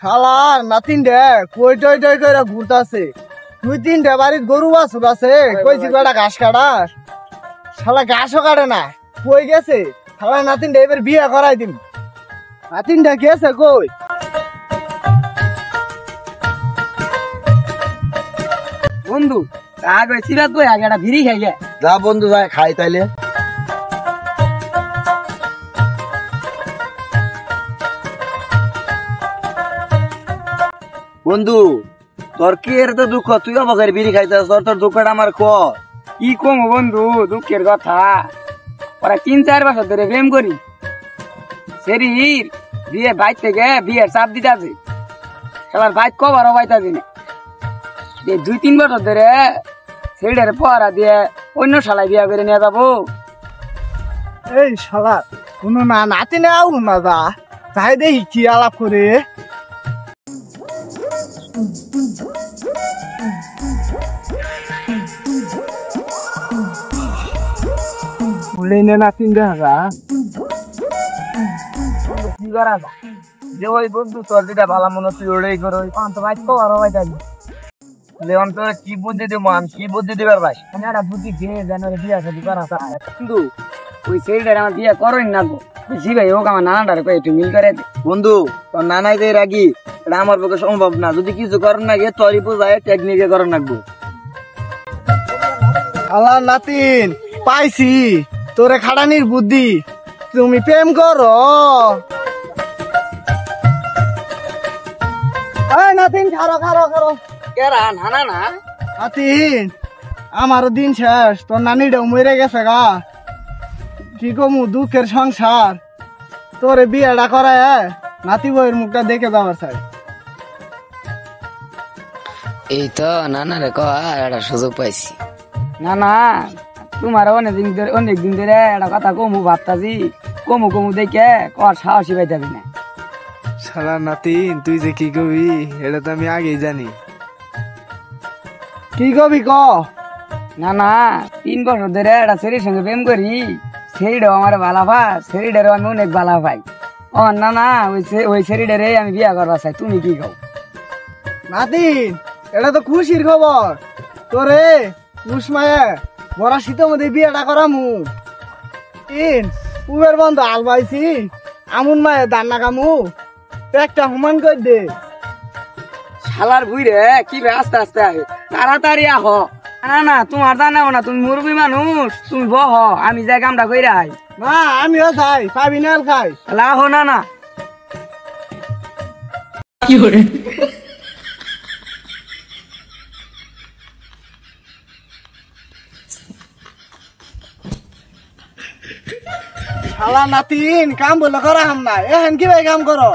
শালার নাতিন দে কই টই টই কইরা ঘুরতাছে। দুই তিনটা বাড়ির গরু বাছুর আছে, কইছি বেটা ঘাস কাটাস, শালা ঘাসও কাটে না, কই গেছে? শালা নাতিন দে এবার বিয়ে করাই দিম। নাতিনটা গেছে কই? বন্ধু আগে সিরাত বই আগে একটা ভিড়ি খাই গে। যা বন্ধু যায় খাই তাইলে। বন্ধু তোর কি এর তো দুঃখ, তুই আমাকে বিড়ি খাইতে তোর দুঃখটা আমার ক। কি কম বন্ধু দুঃখের কথা, ওরা 3-4 বছর ধরে প্রেম করি, শরীর বিয়ে বাইর থেকে বিয়ের চাপ দিতে আছে, সবার বাইক কবারও বাইতাছি না। 2-3 বছর ধরে ছেলের পড়া দিয়ে অন্য শালায় বিয়ে করে নিয়ে যাবো। এই শালা কোনো না নাতি নাও না, যা যাই দেখি কি আলাপ করে। নাতিন দেখা কি করা যায়? যে ওই বন্ধু তোর যেটা ভালো মনে তুই ওটাই করো। অন্ত বাইক কবারও বাইতাছি লেওন তোর কি বুদ্ধি দিব, আমি কি বুদ্ধি দিবার ভাই? একটা বুদ্ধি দিয়ে যেন বিয়ে শাদী করা যায়। কিন্তু ওই ছেলেটার আমার বিয়ে করেন না গো, বুঝি ভাই হোক আমার নানাটার কয়ে একটু মিল করে দে। বন্ধু তোর নানাই যে রাগি, এটা আমার পক্ষে সম্ভব না। যদি কিছু করেন না গিয়ে তোরই বোঝায় টেকনিকে করেন রাখবো। শালা নাতিন পাইছি তোরে খাটানির বুদ্ধি, তুমি প্রেম করো। এই নাতিন খারো খারো খারো। কেরা নানা না নাতিন আমারও দিন শেষ, তোর নানিটাও মরে গেছে গা। কি কমু দুঃখের সংসার, তোরে বিয়েটা করায় নাতি বউয়ের মুখটা দেখে যাওয়ার চাই। এই তো নানারে কর একটা সুযোগ পাইছি। না না তোমার অনেকদিন ধরে একটা কথা কমু ভাবতাছি, কমু দেখে কর সাহসী পাইতাবি না। শালা নাতিন তুই যে কি কবি এটা তো আমি আগেই জানি। কি কবি ক? না না 3 বছর ধরে একটা ছেলের সঙ্গে প্রেম করি, ছেলেটাও আমার ভালা ভাই, ছেলেটারও আমি অনেক ভালা ভাই। ও না না ওই ছেলেটারে আমি বিয়া করবা চাই, তুমি কি কও? নাতিন এটা তো খুশির খবর, তোরে পুষ মায়ে বড় শীতের মধ্যে বিয়েটা করামু। তিন পুবের বন্ধ আল পাইছি, আমুন মায়ে দান্না কামু, একটা হুমান কই দে। শালার বুইরে কি রে আস্তে আস্তে আহে, তাড়াতাড়ি আহ। না না তোমার জানাবো না, তুমি মুরবি মানুষ, তুমি বহ আমি যাই কামটা কইরা আই। না আমিও খাই, পাবি না খাই। লাহ না না শালা নাতিন কাম বলে করা হাম না, এখন কি ভাই কাম করো?